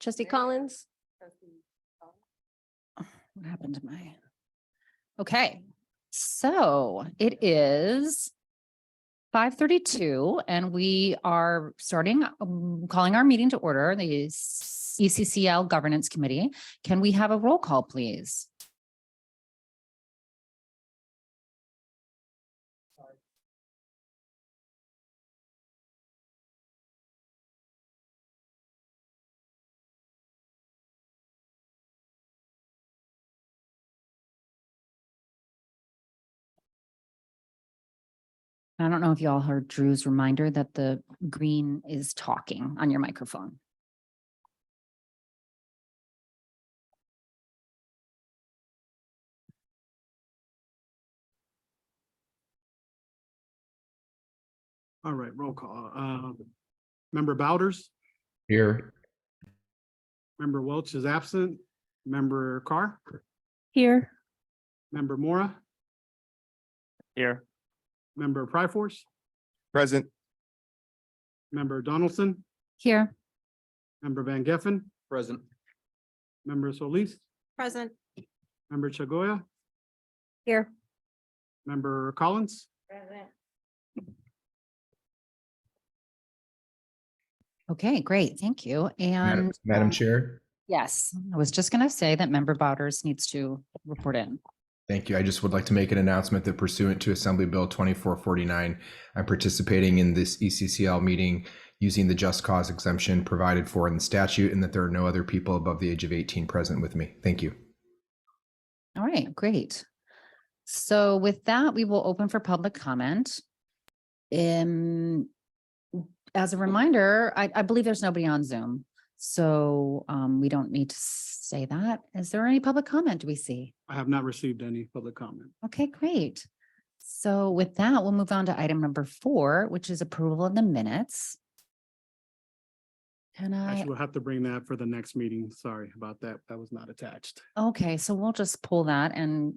Trustee Collins? What happened to my? Okay, so it is 5:32 and we are starting, calling our meeting to order, the ECCL Governance Committee. Can we have a roll call, please? I don't know if you all heard Drew's reminder that the green is talking on your microphone. All right, roll call. Member Bowders, Here. Member Welch is absent. Member Carr, Here. Member Mora, Here. Member Pryforce, Present. Member Donaldson, Here. Member Van Geffen, Present. Member Solis, Present. Member Chagoya, Here. Member Collins. Present. Okay, great. Thank you. And Madam Chair. yes, I was just going to say that Member Bowders needs to report in. Thank you. I just would like to make an announcement that pursuant to Assembly Bill 2449, I'm participating in this ECCL meeting using the just cause exemption provided for in the statute, and that there are no other people above the age of 18 present with me. Thank you. All right, great. So with that, we will open for public comment. As a reminder, I believe there's nobody on Zoom, so we don't need to say that. Is there any public comment? Do we see? I have not received any public comment. Okay, great. So with that, we'll move on to item number 4, which is approval of the minutes. Can I? Actually, we'll have to bring that for the next meeting. Sorry about that. That was not attached. Okay, so we'll just pull that and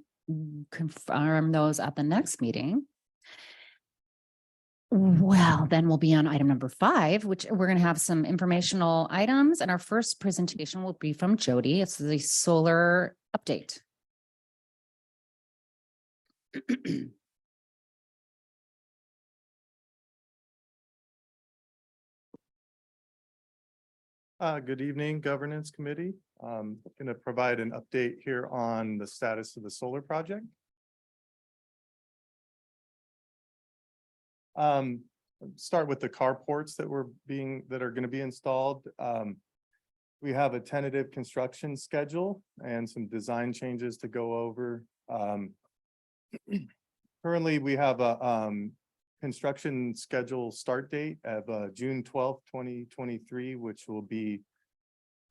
confirm those at the next meeting. Well, then we'll be on item number 5, which we're going to have some informational items. And our first presentation will be from Jody. It's the solar update. Good evening, Governance Committee. I'm going to provide an update here on the status of the solar project. Start with the carports that are going to be installed. We have a tentative construction schedule and some design changes to go over. Currently, we have a construction schedule start date of June 12th, 2023, which will be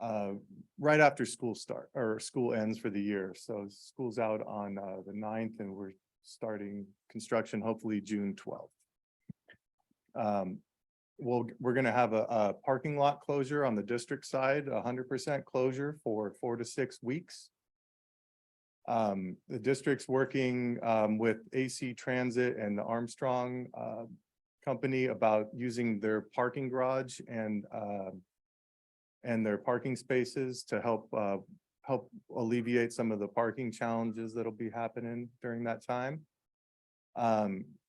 right after school start or school ends for the year. So school's out on the 9th and we're starting construction hopefully June 12th. We're going to have a parking lot closure on the district side, 100% closure for 4 to 6 weeks. The district's working with AC Transit and the Armstrong company about using their parking garage and their parking spaces to help alleviate some of the parking challenges that'll be happening during that time.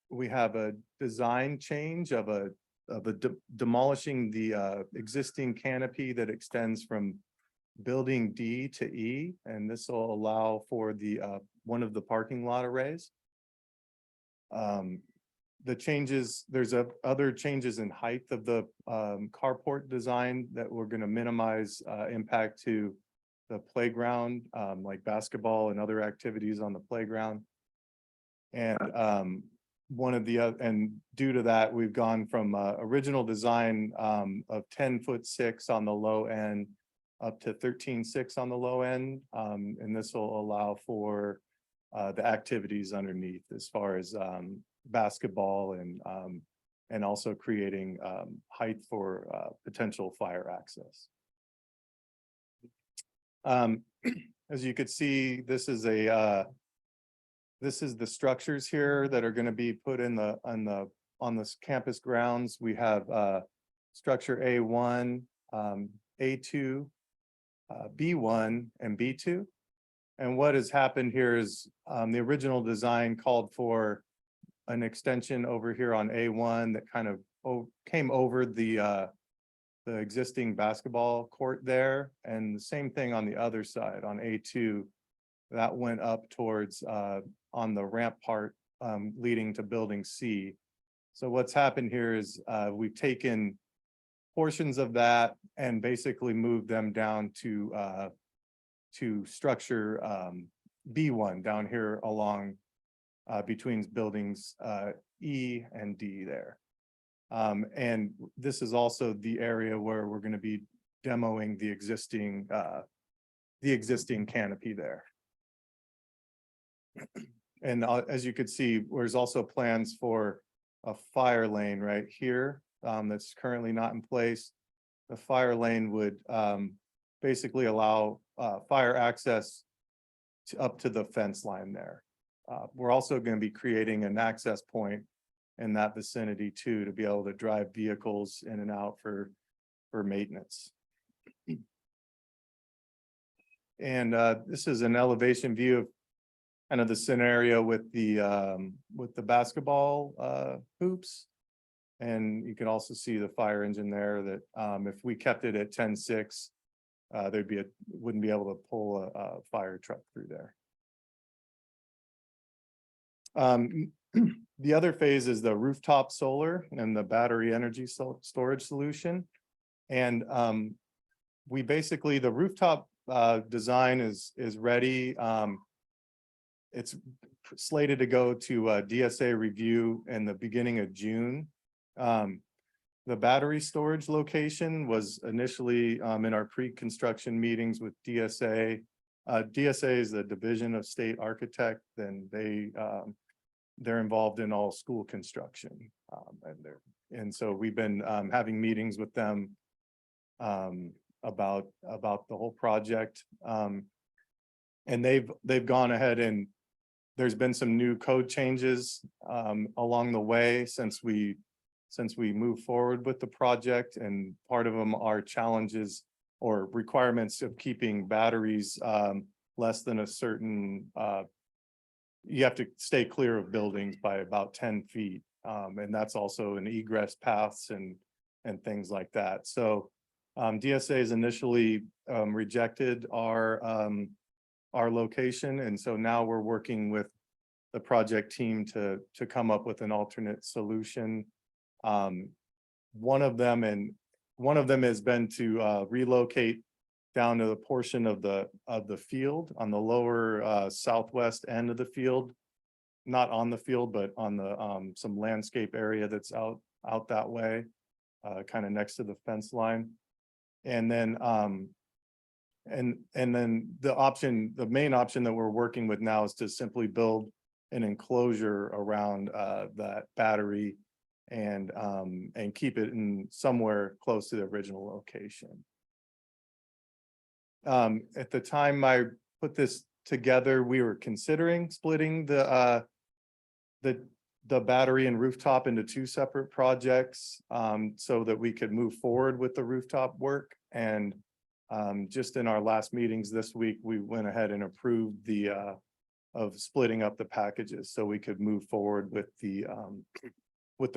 We have a design change of demolishing the existing canopy that extends from building D to E, and this will allow for the one of the parking lot arrays. The changes, there's other changes in height of the carport design that we're going to minimize impact to the playground, like basketball and other activities on the playground. And and due to that, we've gone from original design of 10'6" on the low end up to 13'6" on the low end. And this will allow for the activities underneath as far as basketball and also creating height for potential fire access. As you could see, this is the structures here that are going to be put in on this campus grounds. We have structure A1, A2, B1 and B2. And what has happened here is the original design called for an extension over here on A1 that kind of came over the existing basketball court there, and the same thing on the other side on A2 that went up towards on the ramp part leading to building C. So what's happened here is we've taken portions of that and basically moved them down to structure B1 down here along between buildings E and D there. And this is also the area where we're going to be demoing the existing canopy there. And as you could see, there's also plans for a fire lane right here that's currently not in place. The fire lane would basically allow fire access up to the fence line there. We're also going to be creating an access point in that vicinity too, to be able to drive vehicles in and out for maintenance. And this is an elevation view of kind of the scenario with the basketball hoops. And you can also see the fire engine there that if we kept it at 10.6, wouldn't be able to pull a fire truck through there. The other phase is the rooftop solar and the battery energy storage solution. And we basically, the rooftop design is ready. It's slated to go to DSA review in the beginning of June. The battery storage location was initially in our pre-construction meetings with DSA. DSA is the Division of State Architect, and they're involved in all school construction. And so we've been having meetings with them about the whole project. And they've gone ahead, and there's been some new code changes along the way since we move forward with the project, and part of them are challenges or requirements of keeping batteries less than a certain, you have to stay clear of buildings by about 10 feet. And that's also an egress paths and things like that. So DSA has initially rejected our location. And so now we're working with the project team to come up with an alternate solution. One of them has been to relocate down to the portion of the field on the lower southwest end of the field, not on the field, but on the some landscape area that's out that way, kind of next to the fence line. And then the main option that we're working with now is to simply build an enclosure around that battery and keep it in somewhere close to the original location. At the time I put this together, we were considering splitting the battery and rooftop into two separate projects so that we could move forward with the rooftop work. And just in our last meetings this week, we went ahead and approved of splitting up the packages so we could move forward with the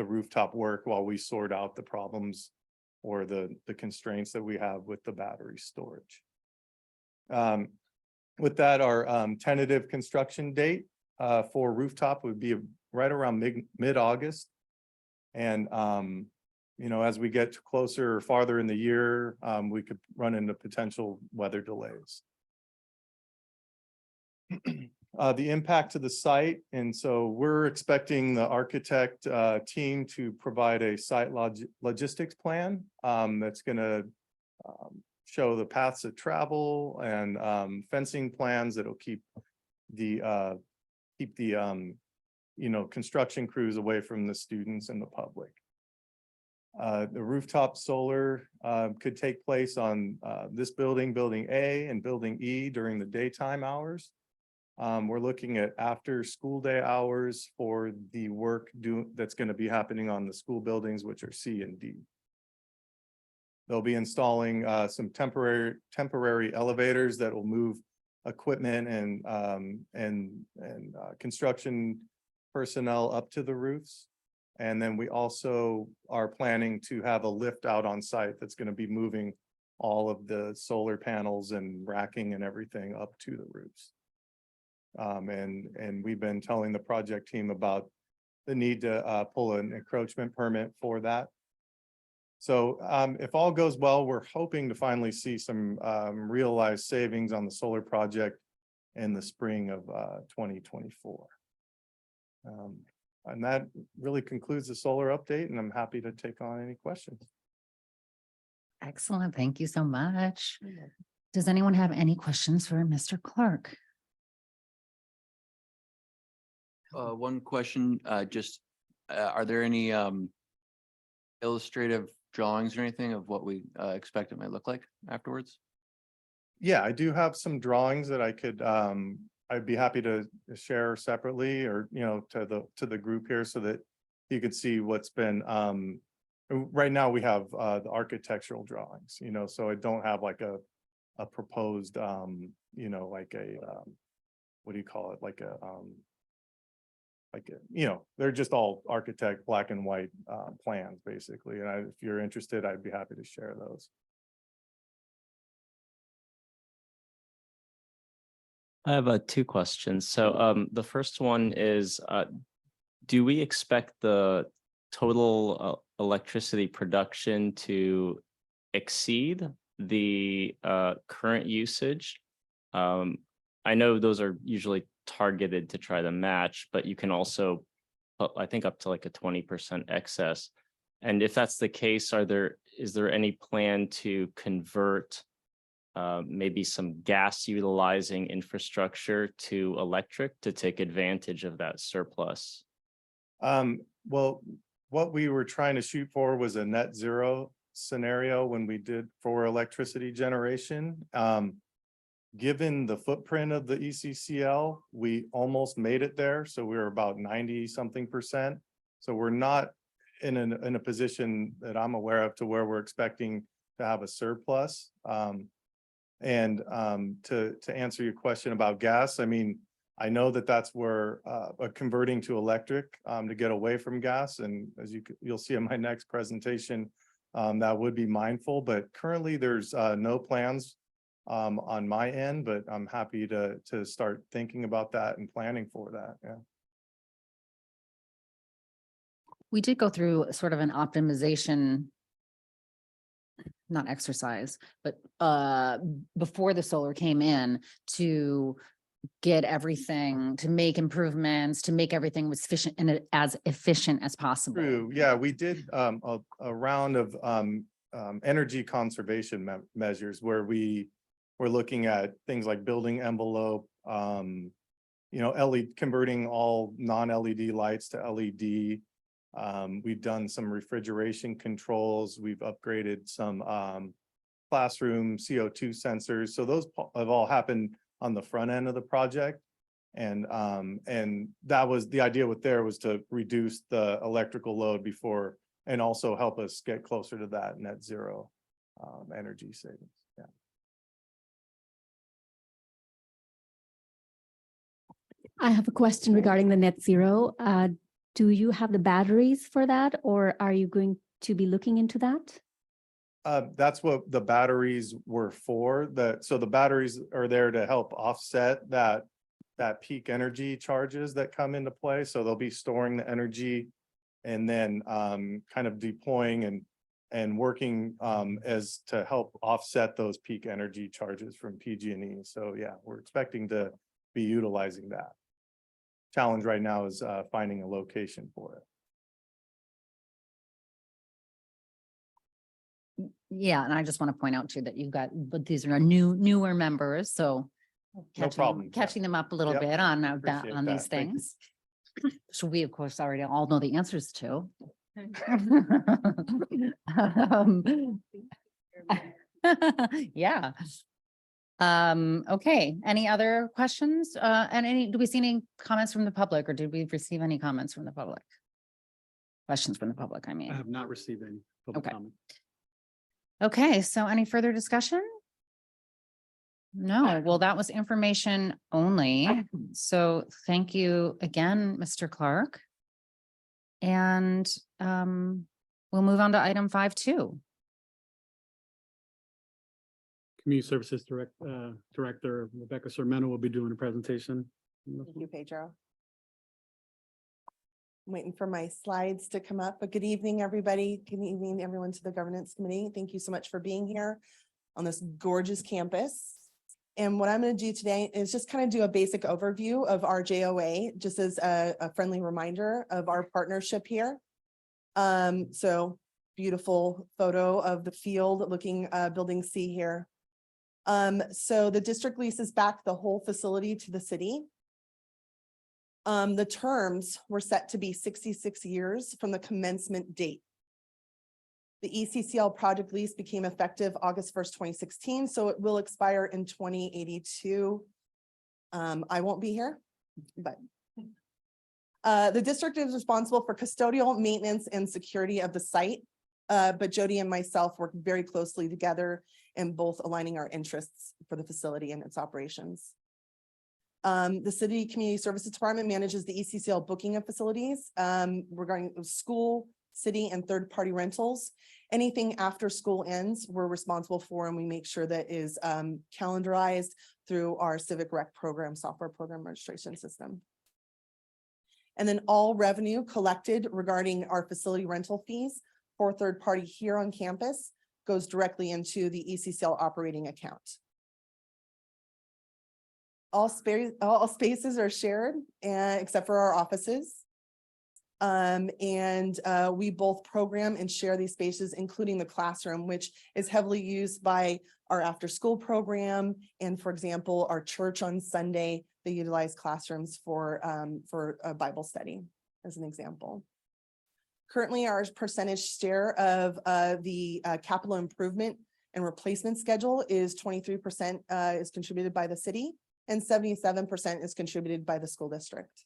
rooftop work while we sort out the problems or the constraints that we have with the battery storage. With that, our tentative construction date for rooftop would be right around mid-August. And as we get closer or farther in the year, we could run into potential weather delays. The impact to the site, and so we're expecting the architect team to provide a site logistics plan that's going to show the paths of travel and fencing plans that'll keep the construction crews away from the students and the public. The rooftop solar could take place on this building, building A and building E during the daytime hours. We're looking at after school day hours for the work that's going to be happening on the school buildings, which are C and D. They'll be installing some temporary elevators that will move equipment and construction personnel up to the roofs. And then we also are planning to have a lift out on site that's going to be moving all of the solar panels and racking and everything up to the roofs. And we've been telling the project team about the need to pull an encroachment permit for that. So if all goes well, we're hoping to finally see some realized savings on the solar project in the spring of 2024. And that really concludes the solar update, and I'm happy to take on any questions. Excellent. Thank you so much. Does anyone have any questions for Mr. Clark? One question, are there any illustrative drawings or anything of what we expect it might look like afterwards? Yeah, I do have some drawings that I could, I'd be happy to share separately or, to the group here so that you could see what's been, right now we have the architectural drawings, so I don't have like a proposed, like a, what do you call it? Like a, they're just all architect black and white plans basically. And if you're interested, I'd be happy to share those. I have two questions. So the first one is, do we expect the total electricity production to exceed the current usage? I know those are usually targeted to try to match, but you can also put, I think, up to like a 20% excess. And if that's the case, is there any plan to convert maybe some gas utilizing infrastructure to electric to take advantage of that surplus? Well, what we were trying to shoot for was a net zero scenario when we did for electricity generation. Given the footprint of the ECCL, we almost made it there. So we were about 90-something%. So we're not in a position that I'm aware of to where we're expecting to have a surplus. And to answer your question about gas, I mean, I know that that's where converting to electric to get away from gas. And as you'll see in my next presentation, that would be mindful. But currently there's no plans on my end, but I'm happy to start thinking about that and planning for that. Yeah. We did go through sort of an optimization, not exercise, but before the solar came in to get everything, to make improvements, to make everything efficient and as efficient as possible. True. Yeah, we did a round of energy conservation measures where we were looking at things like building envelope, LED, converting all non-LED lights to LED. We've done some refrigeration controls. We've upgraded some classroom CO2 sensors. So those have all happened on the front end of the project. And that was the idea with there was to reduce the electrical load before and also help us get closer to that net zero energy savings. Yeah. I have a question regarding the net zero. Do you have the batteries for that, or are you going to be looking into that? That's what the batteries were for. So the batteries are there to help offset that peak energy charges that come into play. So they'll be storing the energy and then kind of deploying and working as to help offset those peak energy charges from PG&E. So yeah, we're expecting to be utilizing that. Challenge right now is finding a location for it. Yeah, and I just want to point out too that you've got, but these are newer members, so problem. catching them up a little Yep. bit on Appreciate on these that. Thank you. things. So we, of course, already all know the answers to. Yeah. Okay, any other questions? And do we see any comments from the public, or did we receive any comments from the public? Questions from the public, I mean. I have not received any public Okay. comment. Okay, so any further discussion? No, well, that was information only. So thank you again, Mr. Clark. And we'll move on to item 5.2. Community Services Director Rebecca Sermento will be doing a presentation. Thank you, Pedro. I'm waiting for my slides to come up, but good evening, everybody. Good evening, everyone to the Governance Committee. Thank you so much for being here on this gorgeous campus. And what I'm going to do today is just kind of do a basic overview of our JOA, just as a friendly reminder of our partnership here. So beautiful photo of the field looking building C here. So the district leases back the whole facility to the city. The terms were set to be 66 years from the commencement date. The ECCL project lease became effective August 1st, 2016, so it will expire in 2082. I won't be here, but the district is responsible for custodial maintenance and security of the site. But Jody and myself work very closely together in both aligning our interests for the facility and its operations. The City Community Services Department manages the ECCL booking of facilities regarding school, city, and third-party rentals. Anything after school ends, we're responsible for, and we make sure that is calendarized through our Civic Rec program, software program registration system. And then all revenue collected regarding our facility rental fees for third party here on campus goes directly into the ECCL operating account. All spaces are shared except for our offices. We both program and share these spaces, including the classroom, which is heavily used by our after school program. And for example, our church on Sunday, they utilize classrooms for a Bible study as an example. Currently, our percentage share of the capital improvement and replacement schedule is 23% is contributed by the city and 77% is contributed by the school district.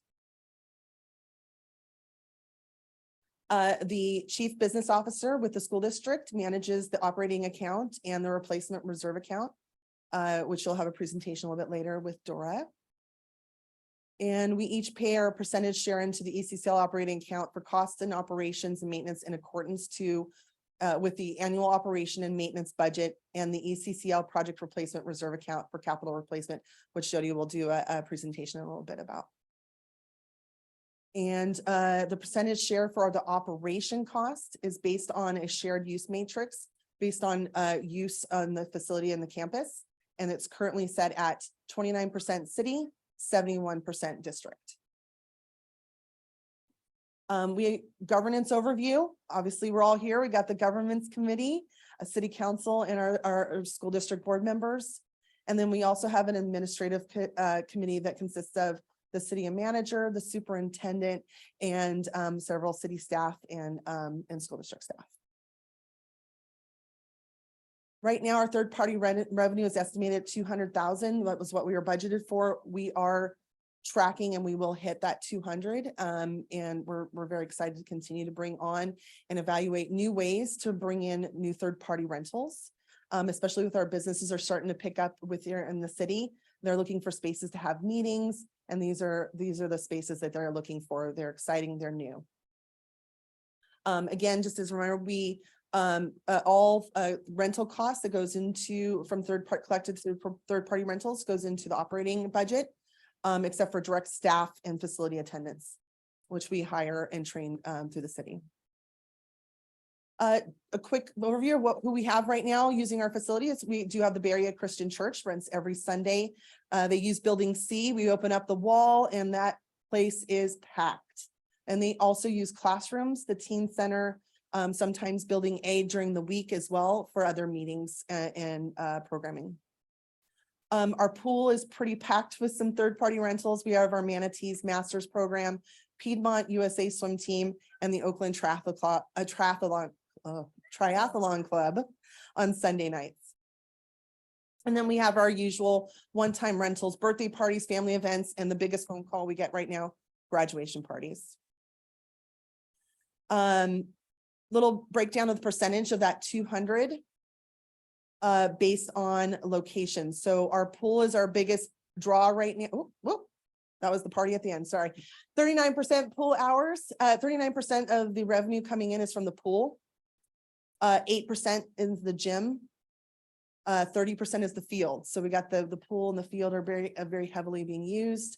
The chief business officer with the school district manages the operating account and the replacement reserve account, which you'll have a presentation a little bit later with Dora. And we each pay our percentage share into the ECCL operating account for costs and operations and maintenance in accordance to with the annual operation and maintenance budget and the ECCL project replacement reserve account for capital replacement, which Jody will do a presentation in a little bit about. And the percentage share for the operation cost is based on a shared use matrix based on use on the facility and the campus. And it's currently set at 29% city, 71% district. Governance overview. Obviously, we're all here. We got the governance committee, a city council, and our school district board members. And then we also have an administrative committee that consists of the city manager, the superintendent, and several city staff and school district staff. Right now, our third-party revenue is estimated at $200,000. That was what we were budgeted for. We are tracking and we will hit that 200. And we're very excited to continue to bring on and evaluate new ways to bring in new third-party rentals, especially with our businesses are starting to pick up with here in the city. They're looking for spaces to have meetings, and these are the spaces that they're looking for. They're exciting, they're new. Again, just as a reminder, we all rental costs that goes into from collected through third-party rentals goes into the operating budget, except for direct staff and facility attendants, which we hire and train through the city. A quick overview of who we have right now using our facilities. We do have the Bay Area Christian Church, rents every Sunday. They use building C. We open up the wall and that place is packed. And they also use classrooms, the teen center, sometimes building A during the week as well for other meetings and programming. Our pool is pretty packed with some third-party rentals. We have our Manatees Masters program, Piedmont USA Swim Team, and the Oakland Triathlon Club on Sunday nights. And then we have our usual one-time rentals, birthday parties, family events, and the biggest phone call we get right now, graduation parties. Little breakdown of the percentage of that 200. based on location. So our pool is our biggest draw right now. Oh, whoop. That was the party at the end, sorry. 39% pool hours, 39% of the revenue coming in is from the pool. 8% is the gym. 30% is the field. So we got the pool and the field are very heavily being used.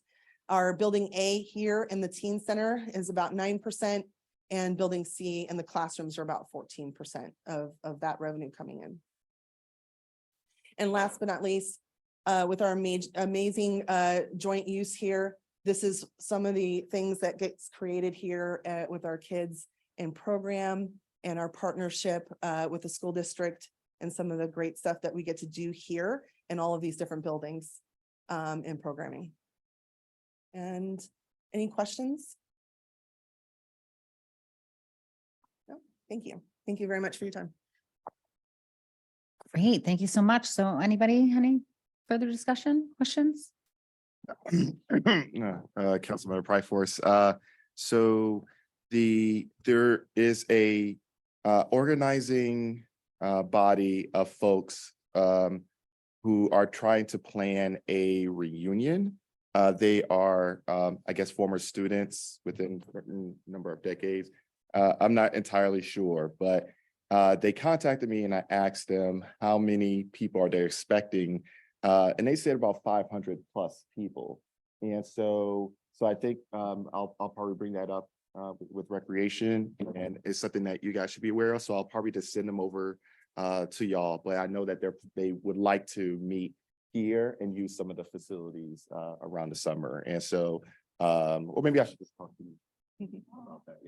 Our building A here in the teen center is about 9%, and building C and the classrooms are about 14% of that revenue coming in. And last but not least, with our amazing joint use here, this is some of the things that gets created here with our kids and program and our partnership with the school district and some of the great stuff that we get to do here in all of these different buildings and programming. And any questions? No, thank you. Thank you very much for your time. Great, thank you so much. So anybody, any further discussion, questions? Councilmember Pryforce. So there is a organizing body of folks who are trying to plan a reunion. They are, I guess, former students within a certain number of decades. I'm not entirely sure, but they contacted me and I asked them how many people are they expecting, and they said about 500 plus people. And so I think I'll probably bring that up with recreation, and it's something that you guys should be aware of. So I'll probably just send them over to y'all, but I know that they would like to meet here and use some of the facilities around the summer. And so, or maybe I should just talk to you about that.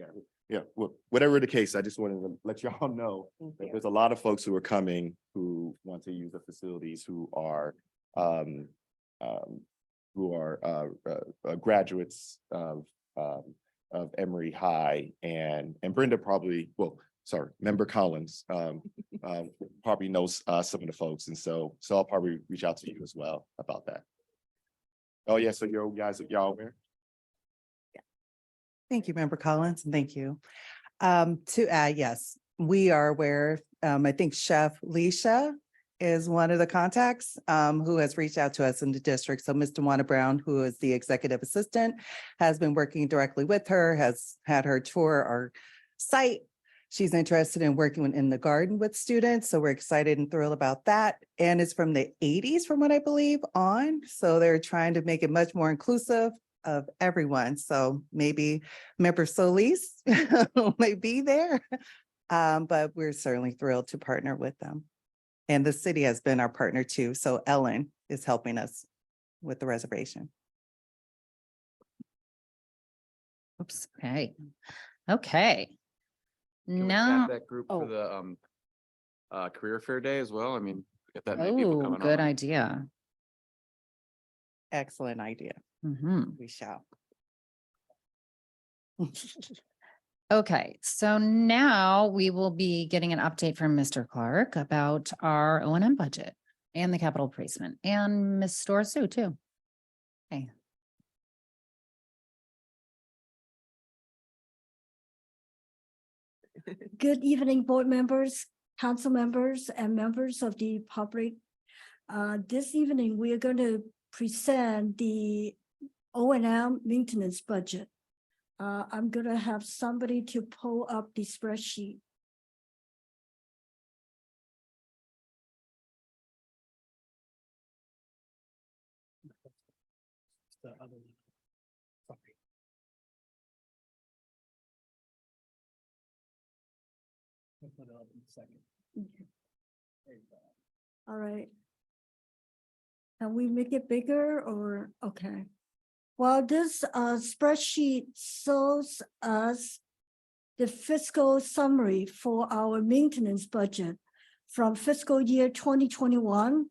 Yeah, whatever the case, I just wanted to let y'all know that there's a lot of folks who are coming who want to use the facilities, who are graduates of Emory High, and Brenda probably, well, sorry, Member Collins probably knows some of the folks, and so I'll probably reach out to you as well about that. Oh yeah, so y'all aware? Thank you, Member Collins, and thank you. To add, yes, we are aware. I think Chef Leisha is one of the contacts who has reached out to us in the district. So Mr. Wanda Brown, who is the executive assistant, has been working directly with her, has had her tour our site. She's interested in working in the garden with students. So we're excited and thrilled about that. And it's from the 80s, from what I believe, on. So they're trying to make it much more inclusive of everyone. So maybe Member Solis may be there, but we're certainly thrilled to partner with them. And the city has been our partner too. So Ellen is helping us with the reservation. Oops, okay. Can we Now, add that group for the career fair day as well? I mean, get that many people coming good on. idea. Excellent idea. Mhm. We shall. Okay, so now we will be getting an update from Mr. Clark about our O&M budget and the capital placement, and Ms. Sue too. Okay. Good evening, board members, council members, and members of the public. This evening, we are going to present the O&M maintenance budget. I'm going to have somebody to pull up the spreadsheet. The other one. Sorry. I'll put it up in a second. There you go. All right. Can we make it bigger or, okay. Well, this spreadsheet shows us the fiscal summary for our maintenance budget from fiscal year 2021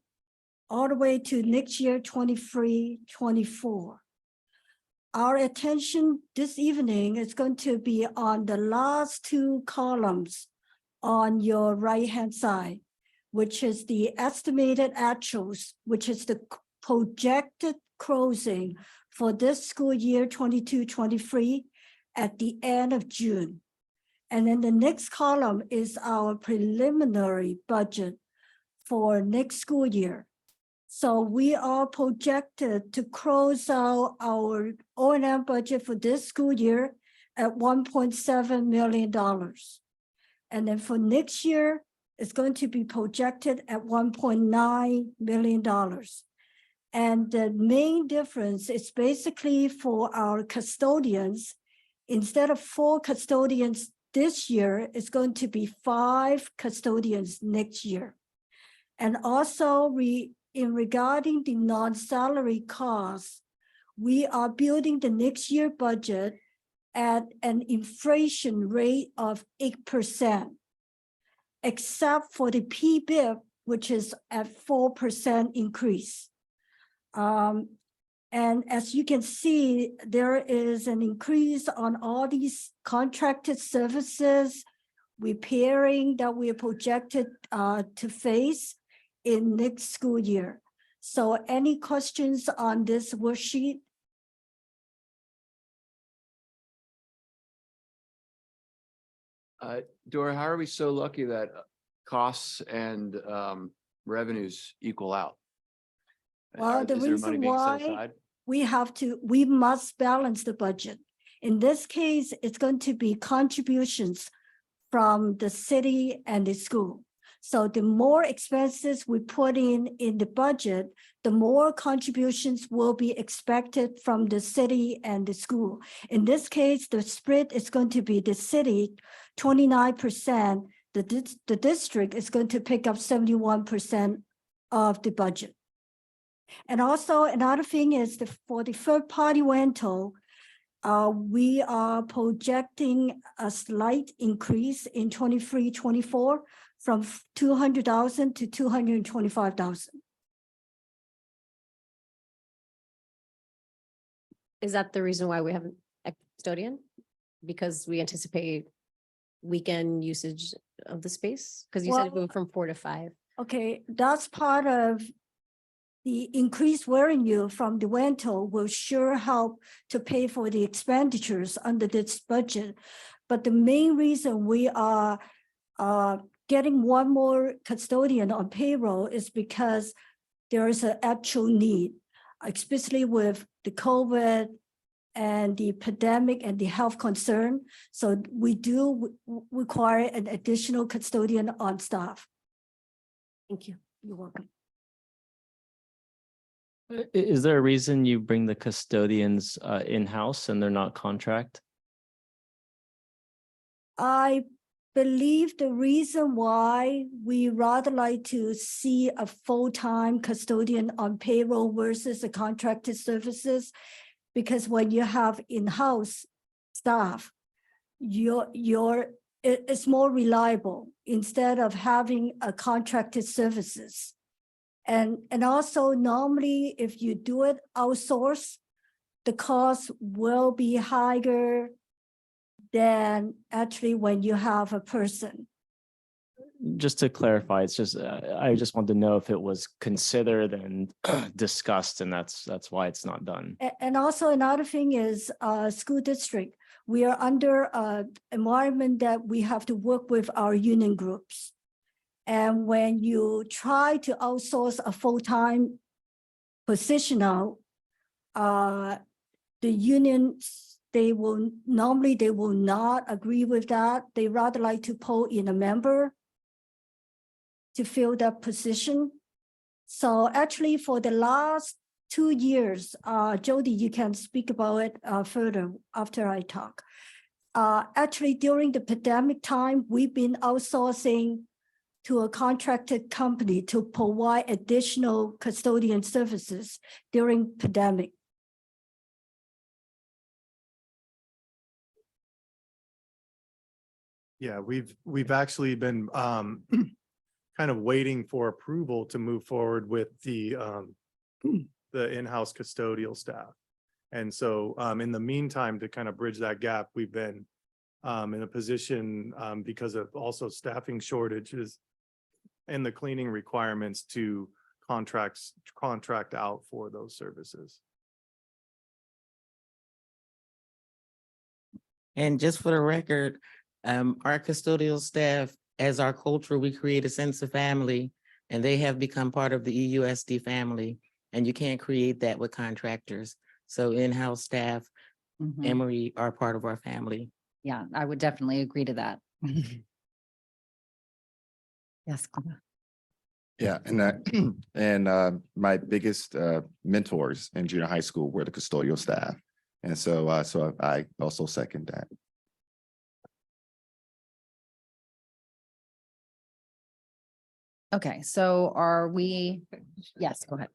all the way to next year, 23-24. Our attention this evening is going to be on the last two columns on your right-hand side, which is the estimated actuals, which is the projected closing for this school year 22-23 at the end of June. And then the next column is our preliminary budget for next school year. So we are projected to close out our O&M budget for this school year at $1.7 million. And then for next year, it's going to be projected at $1.9 million. And the main difference is basically for our custodians. Instead of 4 custodians this year, it's going to be 5 custodians next year. And also in regarding the non-salary costs, we are building the next year budget at an inflation rate of 8%, except for the PBIP, which is at 4% increase. And as you can see, there is an increase on all these contracted services, repairing that we are projected to face in next school year. So any questions on this worksheet? Dora, how are we so lucky that costs and revenues equal out? Well, the Is there money reason being set why aside? we must balance the budget. In this case, it's going to be contributions from the city and the school. So the more expenses we put in the budget, the more contributions will be expected from the city and the school. In this case, the split is going to be the city 29%, the district is going to pick up 71% of the budget. And also another thing is for the third-party rental, we are projecting a slight increase in 23-24 from 200,000 to 225,000. Is that the reason why we have a custodian? Because we anticipate weekend usage of the space? Because you said it Well, moved from 4 to 5. Okay, that's part of the increased revenue from the rental will sure help to pay for the expenditures under this budget. But the main reason we are getting one more custodian on payroll is because there is an actual need, especially with the COVID and the pandemic and the health concern. So we do require an additional custodian on staff. Thank you. You're welcome. Is there a reason you bring the custodians in-house and they're not contract? I believe the reason why we rather like to see a full-time custodian on payroll versus a contracted services, because when you have in-house staff, it's more reliable instead of having a contracted services. And also normally if you do it outsource, the cost will be higher than actually when you have a person. Just to clarify, it's just, I just want to know if it was considered and discussed, and that's why it's not done. And also another thing is school district. We are under an environment that we have to work with our union groups. And when you try to outsource a full-time position out, the unions, they will not agree with that. They rather like to pull in a member to fill that position. So actually for the last 2 years, Jody, you can speak about it further after I talk. Actually during the pandemic time, we've been outsourcing to a contracted company to provide additional custodian services during pandemic. Yeah, we've actually been kind of waiting for approval to move forward with the in-house custodial staff. And so in the meantime, to kind of bridge that gap, we've been in a position because of also staffing shortages and the cleaning requirements to contract out for those services. And just for the record, our custodial staff, as our culture, we create a sense of family and they have become part of the EUSD family, and you can't create that with contractors. So in-house staff, Mhm. Emory are part of our family. Yeah, I would definitely agree to that. Yes. Clara. Yeah, and and my biggest mentors in junior high school were the custodial staff. And so I also second that. Okay, so are we, yes, go ahead.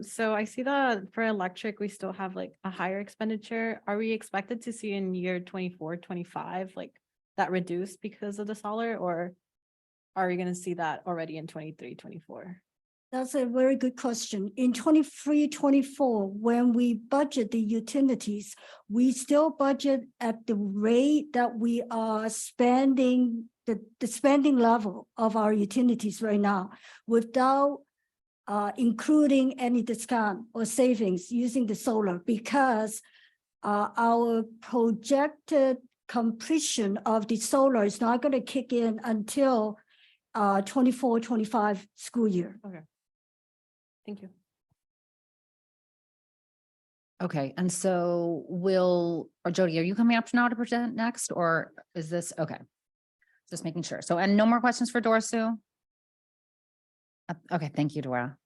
So I see that for electric, we still have like a higher expenditure. Are we expected to see in year 24, 25, like that reduced because of the solar, or are we gonna see that already in 23, 24? That's a very good question. In 23, 24, when we budget the utilities, we still budget at the rate that we are spending, the spending level of our utilities right now, without including any discount or savings using the solar, because our projected completion of the solar is not going to kick in until 24, 25 school year. Okay. Thank you. Okay, and so or Jody, are you coming up now to present next, or is this, okay? Just making sure. So, and no more questions for Dora Sue? Okay, thank you, Dora.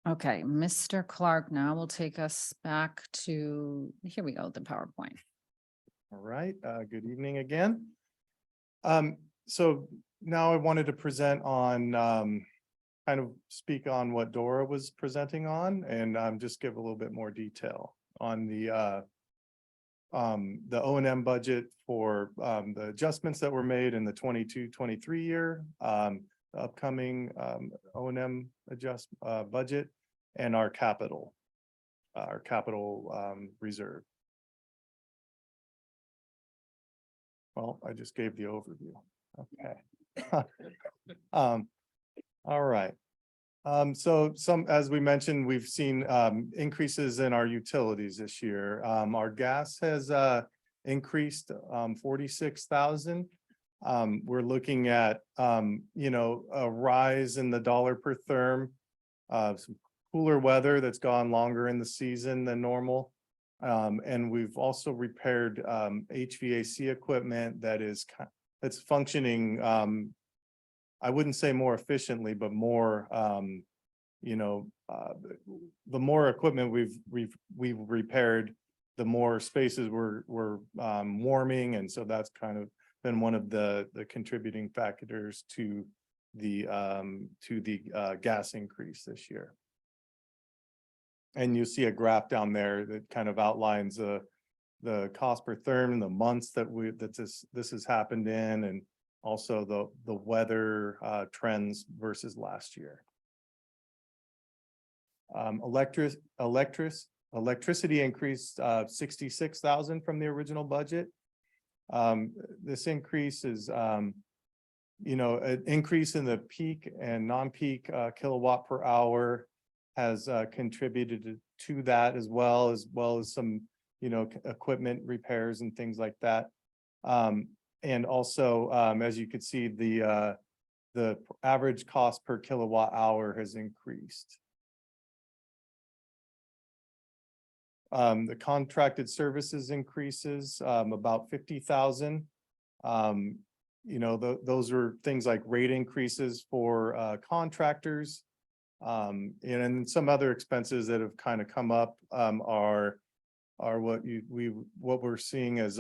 Okay, Mr. Clark now will take us back to, here we go, the PowerPoint. All right, good evening again. So now I wanted to present on, kind of speak on what Dora was presenting on, and just give a little bit more detail on the O&M budget for the adjustments that were made in the 22-23 year, the upcoming O&M budget, and our capital reserve. Well, I just gave the overview. Okay. All right. So as we mentioned, we've seen increases in our utilities this year. Our gas has increased 46,000. We're looking at a rise in the dollar per therm, some cooler weather that's gone longer in the season than normal. And we've also repaired HVAC equipment that's functioning, I wouldn't say more efficiently, but more, the more equipment we've repaired, the more spaces we're warming. And so that's kind of been one of the contributing factors to the gas increase this year. And you see a graph down there that kind of outlines the cost per therm and the months that this has happened in, and also the weather trends versus last year. Electricity increased 66,000 from the original budget. This increase is an increase in the peak and non-peak kilowatt per hour has contributed to that, as well as some equipment repairs and things like that. And also, as you can see, the average cost per kilowatt hour has increased. The contracted services increases about 50,000. Those are things like rate increases for contractors. And some other expenses that have kind of come up are what we're seeing as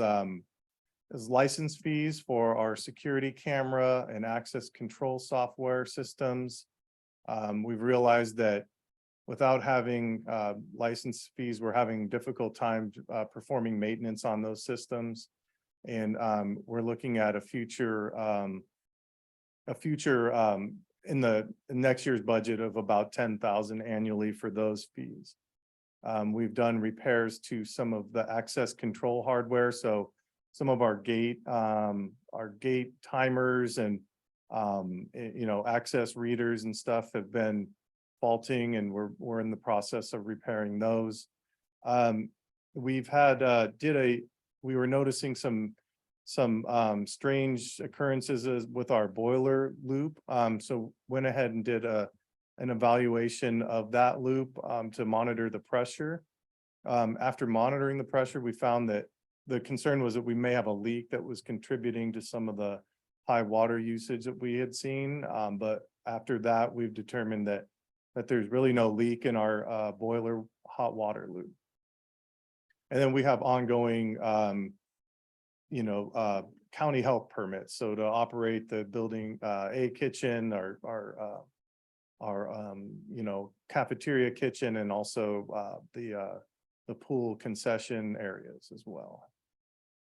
license fees for our security camera and access control software systems. We've realized that without having license fees, we're having difficult time performing maintenance on those systems. And we're looking at a future in the next year's budget of about 10,000 annually for those fees. We've done repairs to some of the access control hardware. So some of our gate timers and access readers and stuff have been faulting, and we're in the process of repairing those. We've had we were noticing some strange occurrences with our boiler loop. So went ahead and did an evaluation of that loop to monitor the pressure. After monitoring the pressure, we found that the concern was that we may have a leak that was contributing to some of the high water usage that we had seen. But after that, we've determined that there's really no leak in our boiler hot water loop. And then we have ongoing, county health permits. So to operate the building A kitchen, our cafeteria kitchen, and also the pool concession areas as well.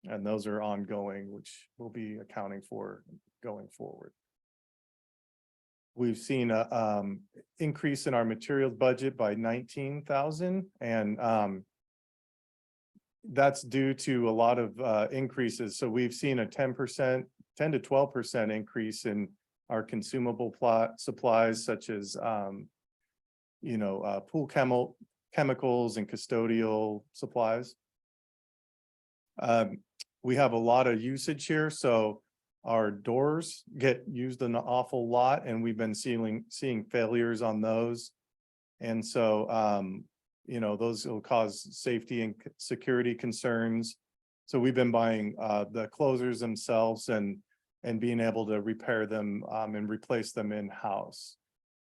And those are ongoing, which we'll be accounting for going forward. We've seen a increase in our materials budget by 19,000, and that's due to a lot of increases. So we've seen a 10 to 12% increase in our consumable plot supplies, such as pool chemicals and custodial supplies. We have a lot of usage here, so our doors get used an awful lot, and we've been seeing failures on those. And so, those will cause safety and security concerns. So we've been buying the closers themselves and being able to repair them and replace them in-house.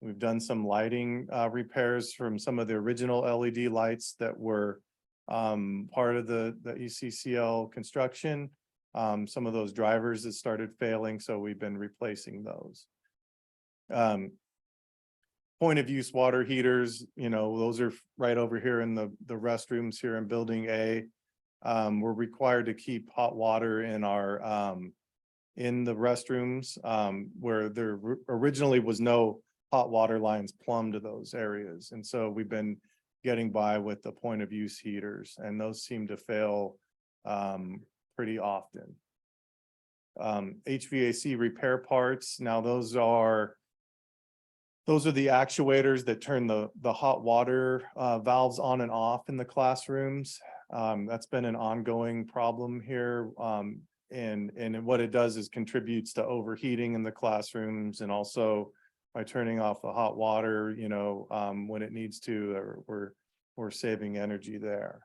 We've done some lighting repairs from some of the original LED lights that were part of the ECCL construction. Some of those drivers that started failing, so we've been replacing those. Point of use water heaters, those are right over here in the restrooms here in building A. We're required to keep hot water in our in the restrooms where there originally was no hot water lines plumbed to those areas. And so we've been getting by with the point of use heaters, and those seem to fail pretty often. HVAC repair parts. Now those are the actuators that turn the hot water valves on and off in the classrooms. That's been an ongoing problem here. And what it does is contributes to overheating in the classrooms, and also by turning off the hot water, when it needs to, we're saving energy there.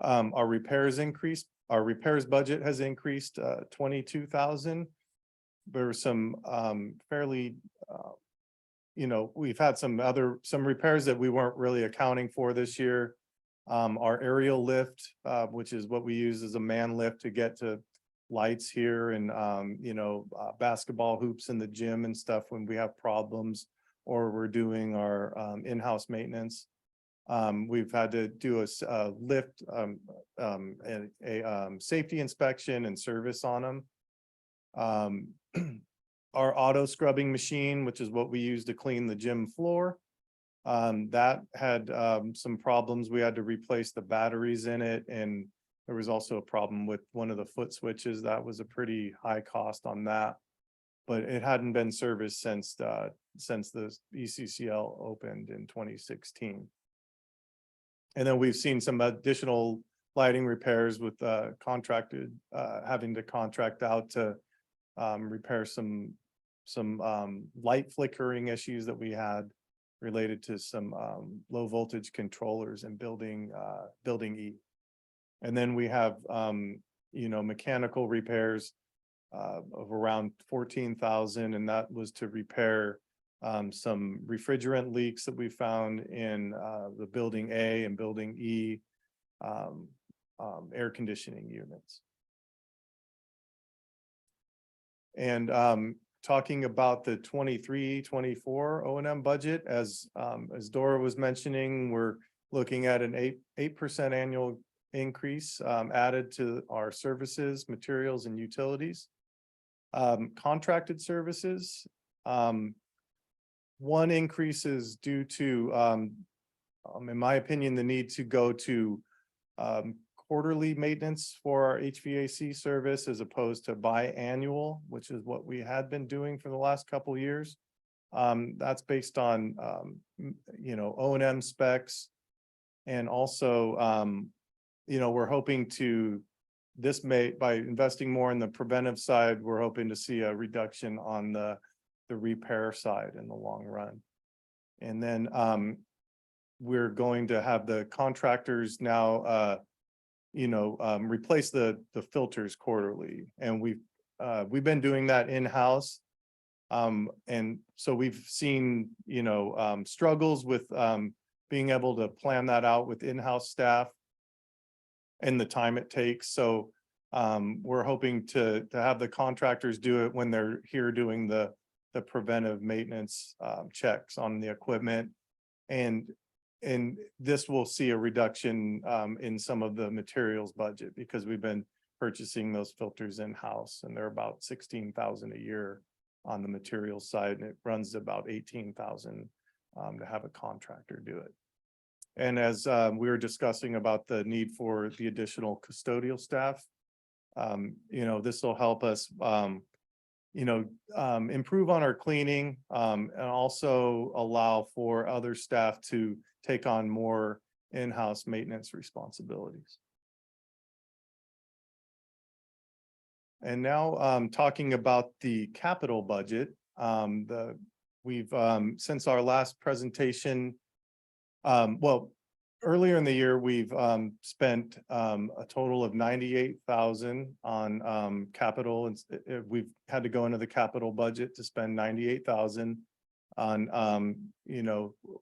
Our repairs increased. Our repairs budget has increased 22,000. There were some fairly, we've had some repairs that we weren't really accounting for this year. Our aerial lift, which is what we use as a man lift to get to lights here, and basketball hoops in the gym and stuff when we have problems, or we're doing our in-house maintenance. We've had to do a lift, safety inspection and service on them. Our auto scrubbing machine, which is what we use to clean the gym floor, that had some problems. We had to replace the batteries in it, and there was also a problem with one of the foot switches. That was a pretty high cost on that, but it hadn't been serviced since the ECCL opened in 2016. And then we've seen some additional lighting repairs with having to contract out to repair some light flickering issues that we had related to some low voltage controllers in building E. And then we have mechanical repairs of around 14,000, and that was to repair some refrigerant leaks that we found in the building A and building E air conditioning units. And talking about the 23-24 O&M budget, as Dora was mentioning, we're looking at an 8% annual increase added to our services, materials, and utilities. Contracted services, one increase is due to, in my opinion, the need to go to quarterly maintenance for our HVAC service as opposed to biannual, which is what we had been doing for the last couple of years. That's based on, O&M specs, and also we're hoping to, by investing more in the preventive side, we're hoping to see a reduction on the repair side in the long run. And then we're going to have the contractors now, replace the filters quarterly. And we've been doing that in-house. And so we've seen, struggles with being able to plan that out with in-house staff and the time it takes. So we're hoping to have the contractors do it when they're here doing the preventive maintenance checks on the equipment. And this will see a reduction in some of the materials budget because we've been purchasing those filters in-house, and they're about 16,000 a year on the materials side, and it runs about 18,000 to have a contractor do it. And as we were discussing about the need for the additional custodial staff, this will help us, improve on our cleaning, and also allow for other staff to take on more in-house maintenance responsibilities. And now talking about the capital budget, we've since our last presentation, earlier in the year, we've spent a total of 98,000 on capital. And we've had to go into the capital budget to spend 98,000 on,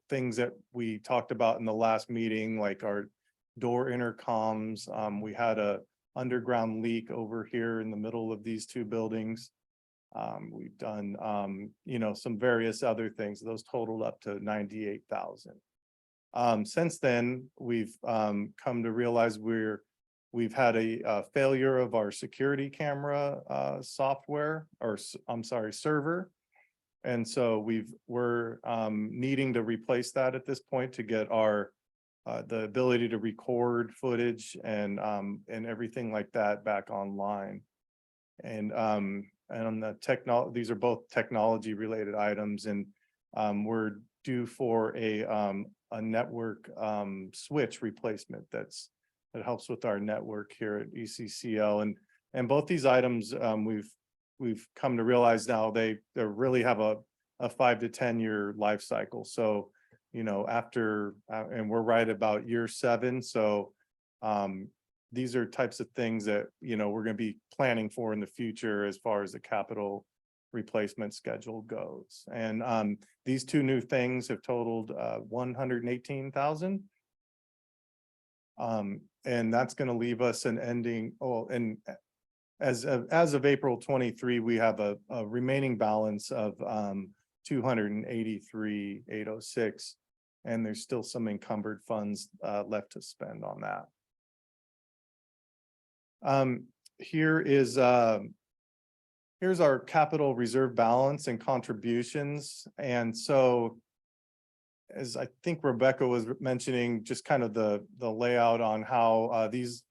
things that we talked about in the last meeting, like our door intercoms. We had a underground leak over here in the middle of these two buildings. We've done, some various other things. Those totaled up to 98,000. Since then, we've come to realize we've had a failure of our security camera software, or server. And so we're needing to replace that at this point to get our the ability to record footage and everything like that back online. And on the these are both technology related items, and we're due for a network switch replacement that helps with our network here at ECCL. And both these items we've come to realize now they really have a 5 to 10 year life cycle. So after and we're right about year 7. So these are types of things that we're going to be planning for in the future as far as the capital replacement schedule goes. And these two new things have totaled 118,000. And that's going to leave us an ending. And as of April 23, we have a remaining balance of 283,806, and there's still some encumbered funds left to spend on that. Here's our capital reserve balance and contributions. And so, as I think Rebecca was mentioning, just kind of the layout on how these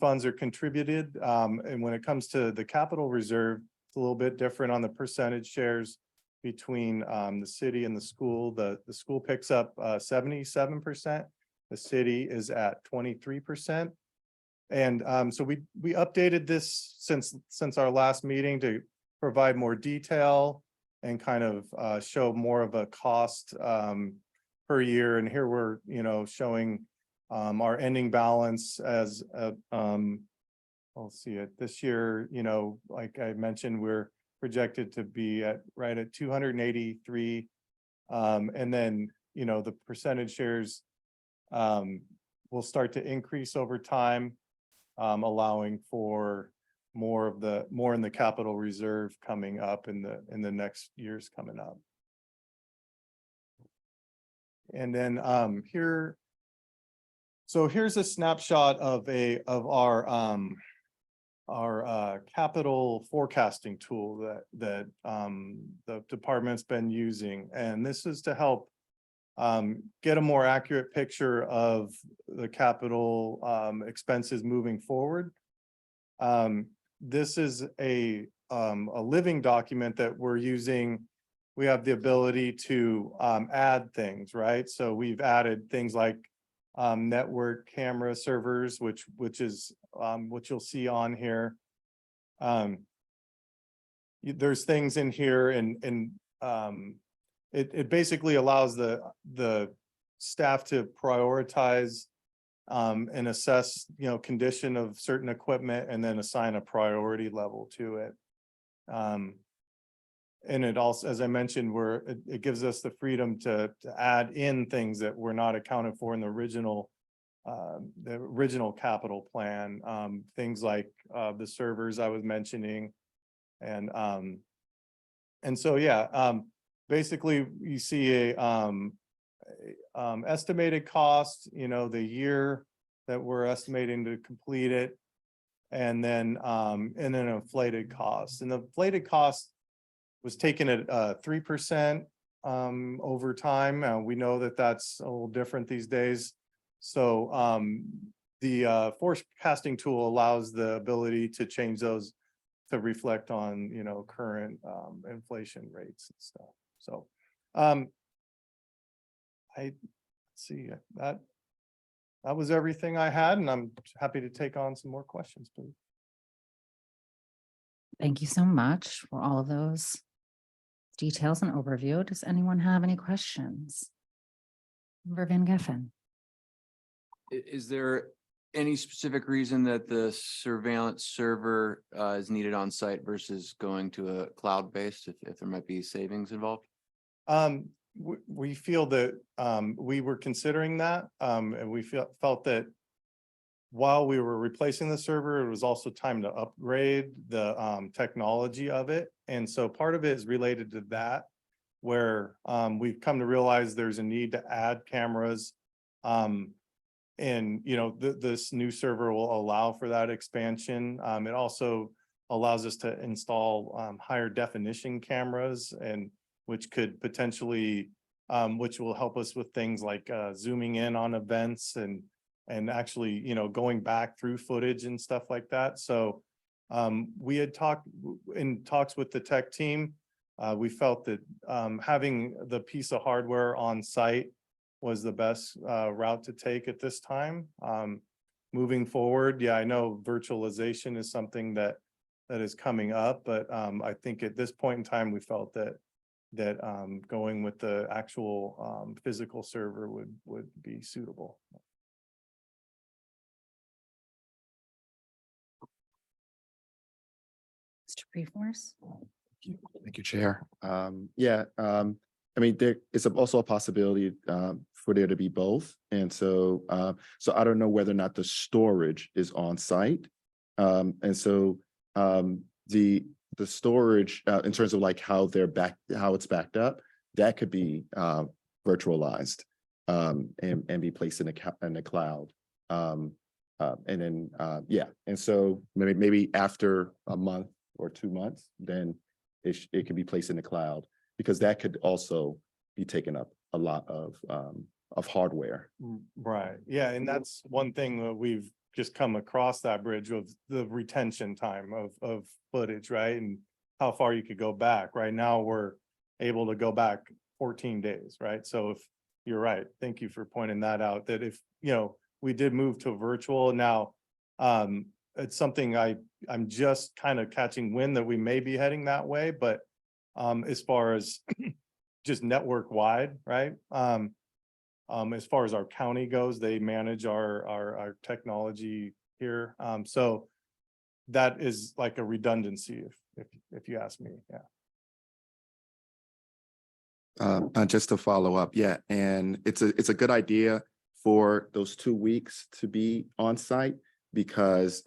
funds are contributed. And when it comes to the capital reserve, it's a little bit different on the percentage shares between the city and the school. The school picks up 77%. The city is at 23%. And so we updated this since our last meeting to provide more detail and kind of show more of a cost per year. And here we're showing our ending balance as let's see it this year. Like I mentioned, we're projected to be right at 283, and then the percentage shares will start to increase over time, allowing for more in the capital reserve coming up in the next years coming up. And then here's a snapshot of our capital forecasting tool that the department's been using. And this is to help get a more accurate picture of the capital expenses moving forward. This is a living document that we're using. We have the ability to add things, right? So we've added things like network camera servers, which is what you'll see on here. There's things in here and it basically allows the staff to prioritize and assess, condition of certain equipment and then assign a priority level to it. And it also, as I mentioned, it gives us the freedom to add in things that were not accounted for in the original capital plan. Things like the servers I was mentioning. And so, yeah, basically you see a estimated cost, the year that we're estimating to complete it. And then an inflated cost. And the inflated cost was taken at 3% over time. We know that that's a little different these days. So the forecasting tool allows the ability to change those to reflect on, current inflation rates and stuff. So let's see that was everything I had, and I'm happy to take on some more questions, please. Thank you so much for all of those details and overview. Does anyone have any questions? Member Van Geffen. Is there any specific reason that the surveillance server is needed on site versus going to a cloud-based, if there might be savings involved? We feel that we were considering that, and we felt that while we were replacing the server, it was also time to upgrade the technology of it. And so part of it is related to that, where we've come to realize there's a need to add cameras. And this new server will allow for that expansion. It also allows us to install higher definition cameras, and which could potentially, which will help us with things like zooming in on events and actually, going back through footage and stuff like that. So we had talks with the tech team. We felt that having the piece of hardware on site was the best route to take at this time. Moving forward, yeah, I know virtualization is something that is coming up, but I think at this point in time, we felt that going with the actual physical server would be suitable. Mr. Preforce. Thank you, Chair. I mean, there is also a possibility for there to be both. And so I don't know whether or not the storage is on site. And so the storage in terms of like how it's backed up, that could be virtualized and be placed in the cloud. And then and so maybe after a month or 2 months, then it can be placed in the cloud, because that could also be taking up a lot of hardware. Right. Yeah, and that's one thing that we've just come across that bridge of the retention time of footage, right? And how far you could go back. Right now, we're able to go back 14 days, right? So if you're right, thank you for pointing that out, that if, we did move to virtual now, it's something I'm just kind of catching wind that we may be heading that way, but as far as just network wide, right? As far as our county goes, they manage our technology here. So that is like a redundancy, if you ask me, yeah. Just to follow up, yeah, and it's a good idea for those 2 weeks to be on site, because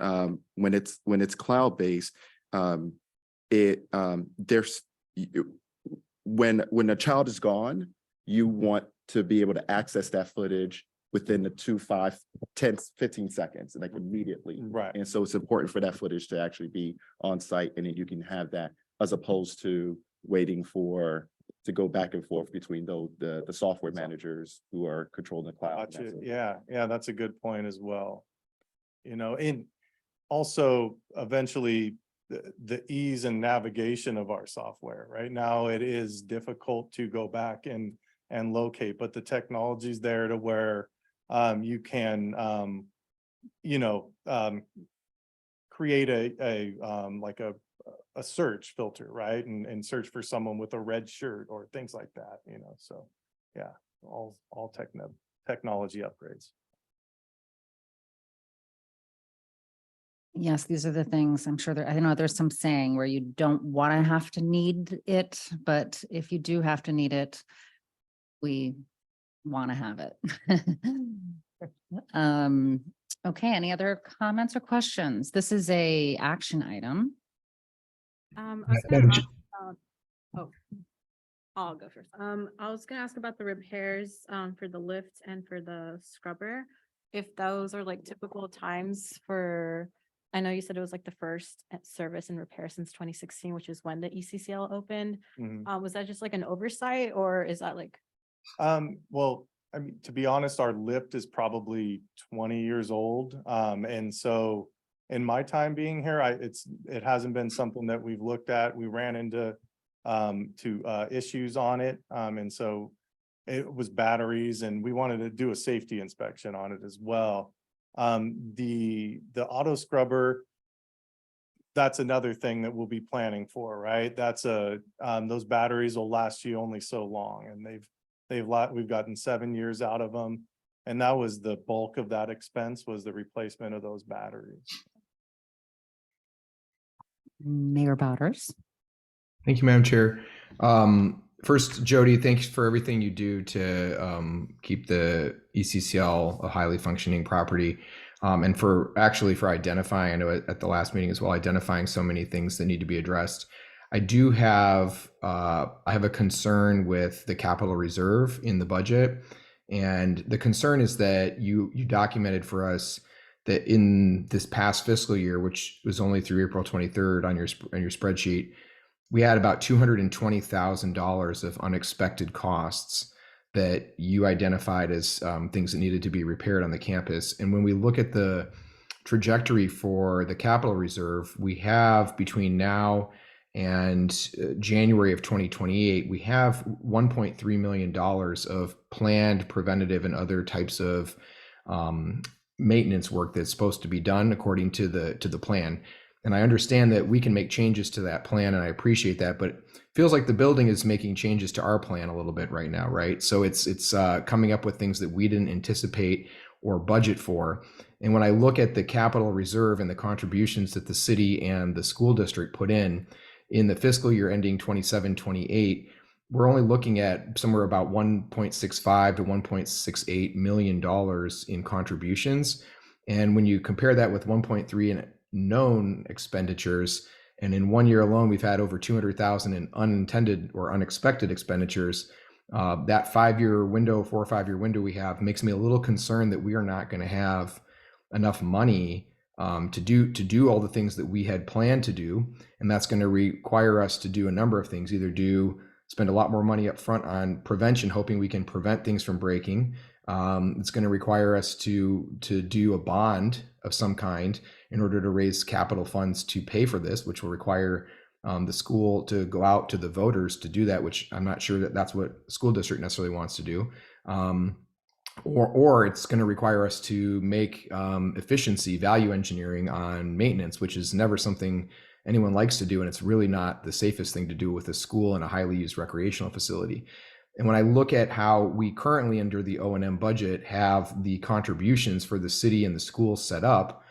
when it's cloud-based, when a child is gone, you want to be able to access that footage within the 2, 5, 10, 15 seconds, like immediately. Right. And so it's important for that footage to actually be on site, and then you can have that, as opposed to waiting to go back and forth between the software managers who are controlling the cloud. Gotcha. Yeah, that's a good point as well. And also eventually the ease and navigation of our software. Right now, it is difficult to go back and locate, but the technology's there to where you can, you know, create like a search filter, right? And search for someone with a red shirt or things like that, you know, so, yeah, all technology upgrades. Yes, these are the things I'm sure there, I know there's some saying where you don't want to have to need it, but if you do have to need it, we want to have it. Okay, any other comments or questions? This is a action item. I was gonna ask about, oh, I'll go first. I was gonna ask about the repairs, for the lift and for the scrubber. If those are like typical times for, I know you said it was like the first service and repair since 2016, which is when the ECCL opened. Mhm. Was that just like an oversight or is that like? Well, I mean, to be honest, our lift is probably 20 years old. And so in my time being here, it hasn't been something that we've looked at. We ran into issues on it. And so it was batteries and we wanted to do a safety inspection on it as well. The auto scrubber, that's another thing that we'll be planning for, right? Those batteries will last you only so long, and we've gotten 7 years out of them. And that was the bulk of that expense, was the replacement of those batteries. Mayor Bowders. Thank you, Madam Chair. First, Jody, thanks for everything you do to keep the ECCL a highly functioning property. And for identifying, I know at the last meeting as well, identifying so many things that need to be addressed. I do have, I have a concern with the capital reserve in the budget. And the concern is that you documented for us that in this past fiscal year, which was only through April 23rd on your spreadsheet, we had about $220,000 of unexpected costs that you identified as things that needed to be repaired on the campus. And when we look at the trajectory for the capital reserve, we have between now and January of 2028, we have $1.3 million of planned preventative and other types of maintenance work that's supposed to be done according to the plan. And I understand that we can make changes to that plan, and I appreciate that, but it feels like the building is making changes to our plan a little bit right now, right? So it's coming up with things that we didn't anticipate or budget for. And when I look at the capital reserve and the contributions that the city and the school district put in the fiscal year ending 27-28, we're only looking at somewhere about $1.65 to $1.68 million in contributions. And when you compare that with 1.3 in known expenditures, and in 1 year alone, we've had over 200,000 in unintended or unexpected expenditures. That 5-year window, 4 or 5 year window we have makes me a little concerned that we are not going to have enough money to do all the things that we had planned to do, and that's going to require us to do a number of things. Either spend a lot more money up front on prevention, hoping we can prevent things from breaking. It's going to require us to do a bond of some kind in order to raise capital funds to pay for this, which will require the school to go out to the voters to do that, which I'm not sure that that's what school district necessarily wants to do. Or it's going to require us to make efficiency, value engineering on maintenance, which is never something anyone likes to do. And it's really not the safest thing to do with a school and a highly used recreational facility. And when I look at how we currently under the O&M budget have the contributions for the city and the schools set up,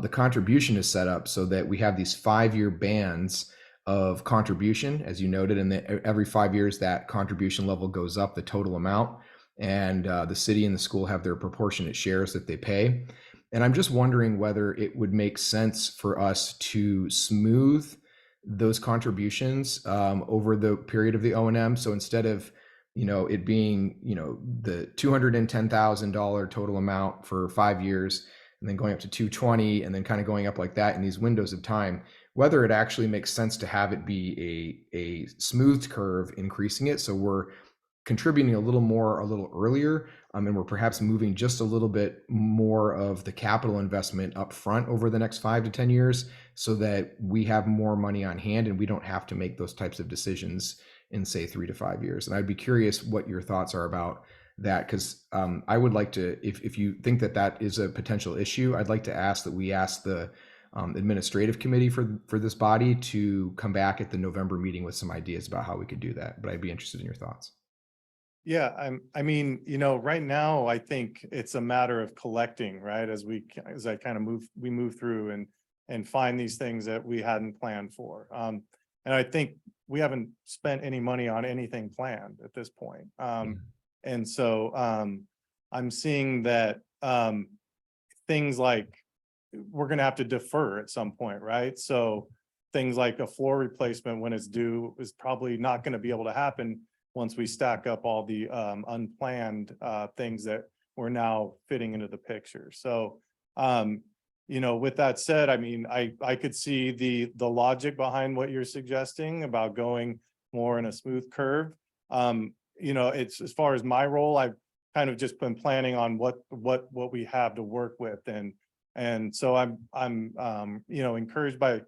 the contribution is set up so that we have these 5-year bands of contribution, as you noted, and every 5 years that contribution level goes up, the total amount, and the city and the school have their proportionate shares that they pay. And I'm just wondering whether it would make sense for us to smooth those contributions over the period of the O&M. So instead of it being, the $210,000 total amount for 5 years, and then going up to 220, and then kind of going up like that in these windows of time, whether it actually makes sense to have it be a smooth curve, increasing it. So we're contributing a little more, a little earlier, and we're perhaps moving just a little bit more of the capital investment up front over the next 5 to 10 years, so that we have more money on hand and we don't have to make those types of decisions in say 3 to 5 years. And I'd be curious what your thoughts are about that, because I would like to, if you think that that is a potential issue, I'd like to ask that we ask the administrative committee for this body to come back at the November meeting with some ideas about how we could do that. But I'd be interested in your thoughts. Yeah, I mean, you know, right now, I think it's a matter of collecting, right? As I kind of move through and find these things that we hadn't planned for. And I think we haven't spent any money on anything planned at this point. And so I'm seeing that things like we're going to have to defer at some point, right? So things like a floor replacement when it's due is probably not going to be able to happen once we stack up all the unplanned things that we're now fitting into the picture. So, you know, with that said, I mean, I could see the logic behind what you're suggesting about going more in a smooth curve. You know, it's as far as my role, I've kind of just been planning on what we have to work with, and so I'm you know, encouraged by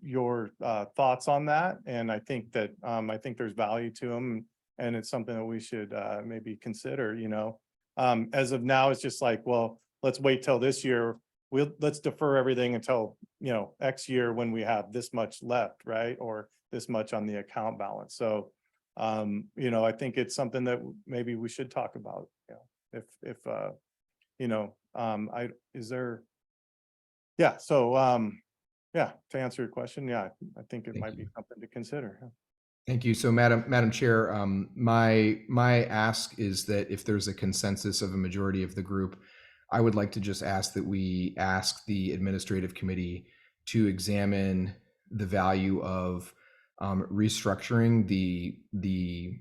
your thoughts on that, and I think that I think there's value to them, and it's something that we should maybe consider. You know, as of now, it's just like, well, let's wait till this year. Let's defer everything until, you know, X year when we have this much left, right, or this much on the account balance. So, you know, I think it's something that maybe we should talk about. You know, if you know, is there? Yeah. So, yeah, to answer your question, yeah, I think it might be something to consider. Thank you. So, Madam Chair, my ask is that if there's a consensus of a majority of the group, I would like to just ask that we ask the administrative committee to examine the value of restructuring the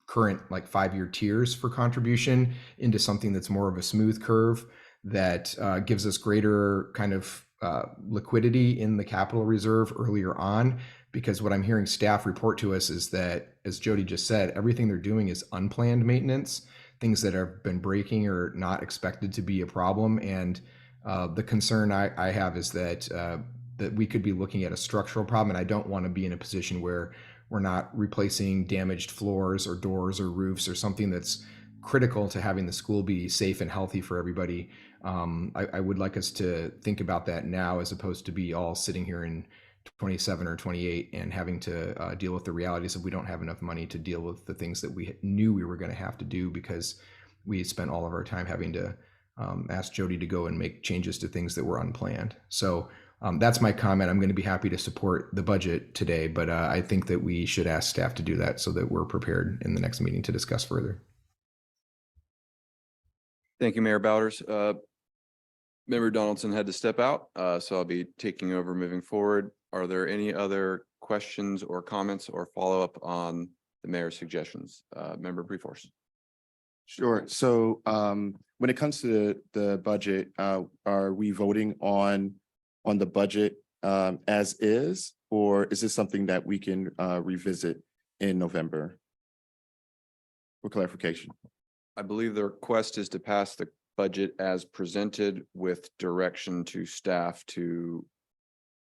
current like 5-year tiers for contribution into something that's more of a smooth curve that gives us greater kind of liquidity in the capital reserve earlier on. Because what I'm hearing staff report to us is that, as Jody just said, everything they're doing is unplanned maintenance, things that have been breaking or not expected to be a problem. And the concern I have is that that we could be looking at a structural problem, and I don't want to be in a position where we're not replacing damaged floors or doors or roofs or something that's critical to having the school be safe and healthy for everybody. I would like us to think about that now, as opposed to be all sitting here in 27 or 28 and having to deal with the realities of we don't have enough money to deal with the things that we knew we were going to have to do, because we spent all of our time having to ask Jody to go and make changes to things that were unplanned. So that's my comment. I'm going to be happy to support the budget today, but I think that we should ask staff to do that so that we're prepared in the next meeting to discuss further. Thank you, Mayor Bowders. Member Donaldson had to step out, so I'll be taking over moving forward. Are there any other questions or comments or follow-up on the mayor's suggestions? Member Preforce. Sure. So when it comes to the budget, are we voting on the budget as is, or is this something that we can revisit in November for clarification? I believe the request is to pass the budget as presented with direction to staff to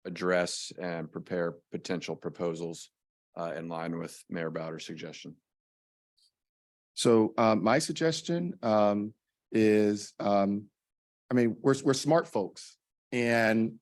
address and prepare potential proposals in line with Mayor Bowder's suggestion. So my suggestion is, I mean, we're smart folks, and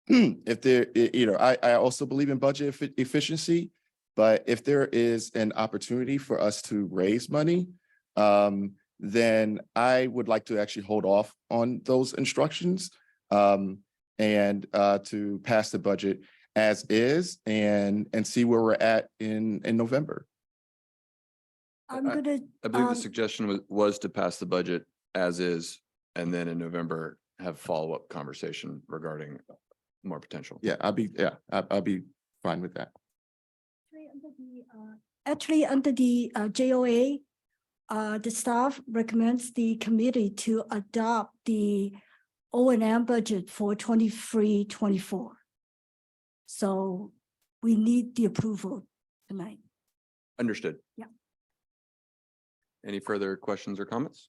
if there, you know, I also believe in budget efficiency, but if there is an opportunity for us to raise money, then I would like to actually hold off on those instructions and to pass the budget as is and see where we're at in November. I'm gonna. I believe the suggestion was to pass the budget as is, and then in November have follow-up conversation regarding more potential. Yeah, I'll be fine with that. Actually, under the JOA, the staff recommends the committee to adopt the O&M budget for 23-24. So we need the approval tonight. Understood. Yeah. Any further questions or comments?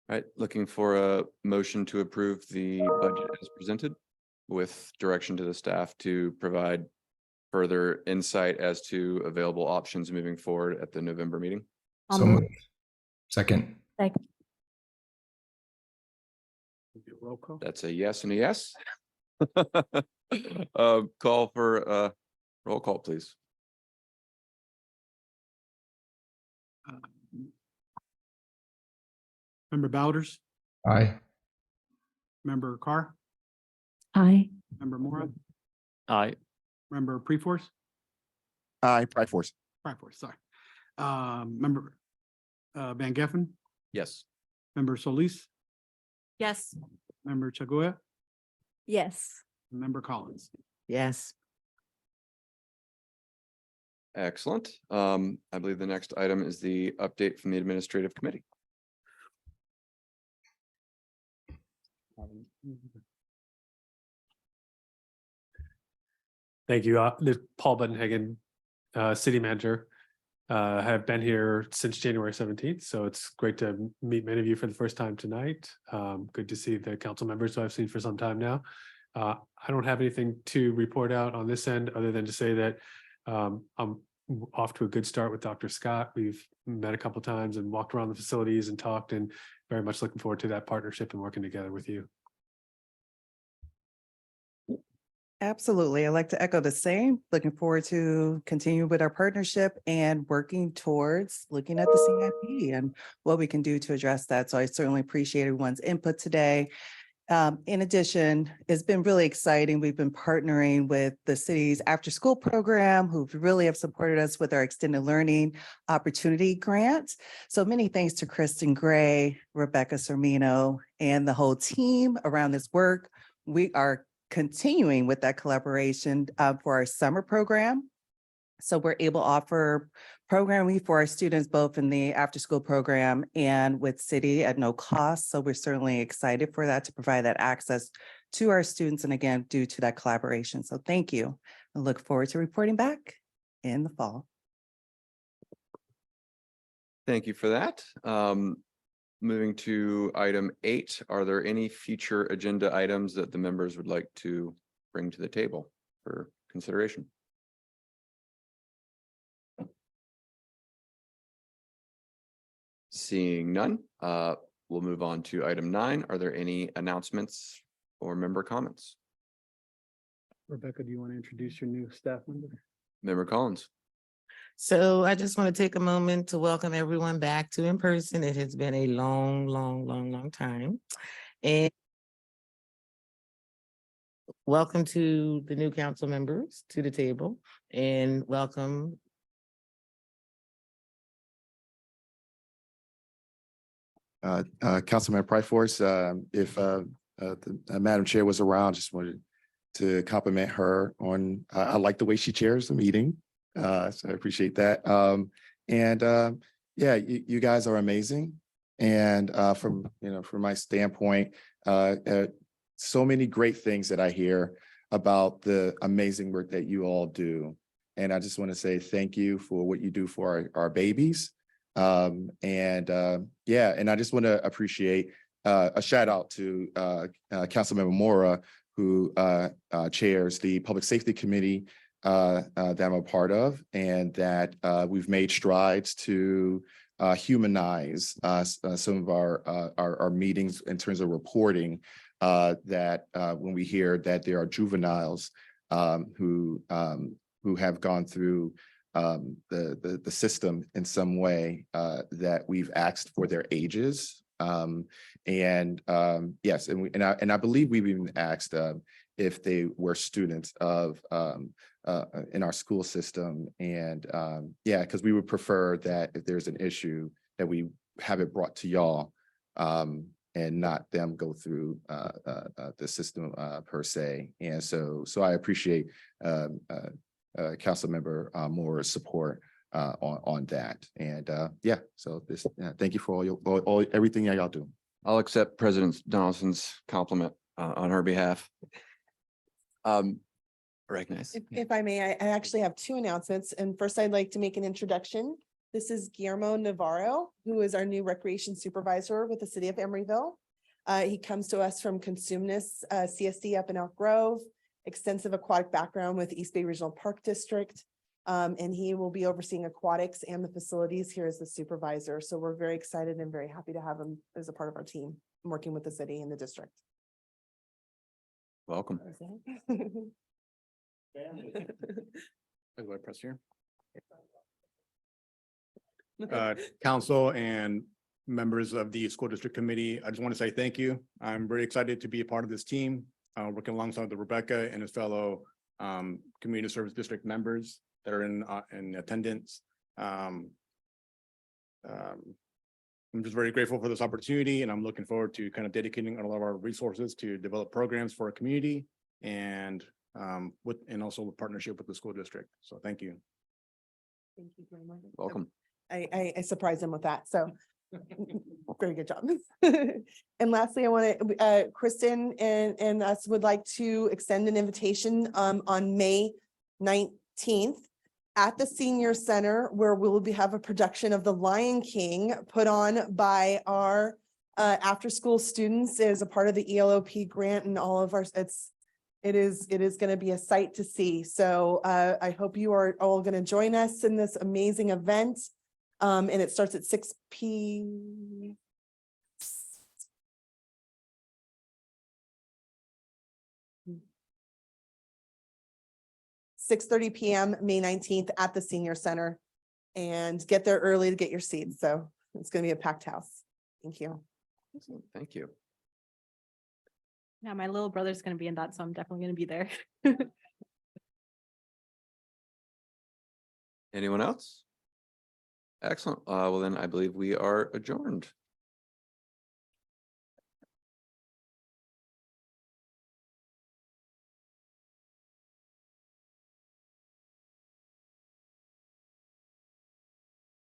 All right, looking for a motion to approve the budget as presented with direction to the staff to provide further insight as to available options moving forward at the November meeting? So moved. Second. Roll call. That's a yes and a yes. Call for roll call, please. Member Bowders, Aye. member Carr, Aye. member Mora, Aye. member Preforce, Aye, Force. sorry. Member Van Geffen, Yes. member Solis, Yes. member Chagoya, Yes. member Collins. Yes. Excellent. I believe the next item is the update from the administrative committee. Thank you. This is Paul Buttonhagen, city manager. Have been here since January 17th, so it's great to meet many of you for the first time tonight. Good to see the council members who I've seen for some time now. I don't have anything to report out on this end, other than to say that I'm off to a good start with Dr. Scott. We've met a couple times and walked around the facilities and talked, and very much looking forward to that partnership and working together with you. Absolutely. I'd like to echo the same. Looking forward to continue with our partnership and working towards looking at the CIP and what we can do to address that. So I certainly appreciate everyone's input today. In addition, it's been really exciting. We've been partnering with the city's after-school program, who really have supported us with our extended learning opportunity grant. So many thanks to Kristen Gray, Rebecca Sermino, and the whole team around this work. We are continuing with that collaboration for our summer program. So we're able to offer programming for our students, both in the after-school program and with city at no cost. So we're certainly excited for that, to provide that access to our students. And again, due to that collaboration. So thank you. I look forward to reporting back in the fall. Thank you for that. Moving to item 8, are there any future agenda items that the members would like to bring to the table for consideration? Seeing none, we'll move on to item 9. Are there any announcements or member comments? Rebecca, do you want to introduce your new staff member? Member Collins. So I just want to take a moment to welcome everyone back to in person. It has been a long time. And welcome to the new council members to the table, and welcome. Councilman Pryforce, if the Madam Chair was around, just wanted to compliment her on, I like the way she chairs the meeting. So I appreciate that. Yeah, you guys are amazing. And from my standpoint, so many great things that I hear about the amazing work that you all do. And I just want to say thank you for what you do for our babies. Yeah, and I just want to appreciate a shout out to Councilmember Mora, who chairs the Public Safety Committee that I'm a part of, and that we've made strides to humanize some of our meetings in terms of reporting, that when we hear that there are juveniles who have ggone through the system in some way, that we've asked for their ages. Yes, and I believe we've even asked if they were students of in our school system. And yeah, because we would prefer that if there's an issue that we have it brought to y'all, and not them go through the system per se. And so I appreciate Councilmember Moore's support on that. And yeah, so thank you for all everything that y'all do. I'll accept President Donaldson's compliment on her behalf. Recognize. If I may, I actually have 2 announcements. And first, I'd like to make an introduction. This is Guillermo Navarro, who is our new recreation supervisor with the city of Emeryville. He comes to us from Consumnes CSD up in Elk Grove. extensive aquatic background with East Bay Regional Park District. And he will be overseeing aquatics and the facilities here as the supervisor. So we're very excited and very happy to have him as a part of our team, working with the city and the district. Welcome. Press here. Council and members of the school district committee, I just want to say thank you. I'm very excited to be a part of this team, working alongside the Rebecca and his fellow community service district members that are in attendance. I'm just very grateful for this opportunity, and I'm looking forward to kind of dedicating a lot of our resources to develop programs for our community and also with partnership with the school district. So thank you. Thank you very much. Welcome. I surprised him with that, so very good job. And lastly, I want to, Kristen and us would like to extend an invitation on May 19th at the Senior Center, where we will have a production of The Lion King put on by our after-school students as a part of the ELOP grant, and all of our, it is going to be a sight to see. So I hope you are all going to join us in this amazing event. And it starts at 6 p.m. 6:30 p.m. May 19th at the Senior Center, and get there early to get your seats. So it's going to be a packed house. Thank you. Thank you. Yeah, my little brother's gonna be in that, so I'm definitely gonna be there. Anyone else? Excellent. Well, then I believe we are adjourned.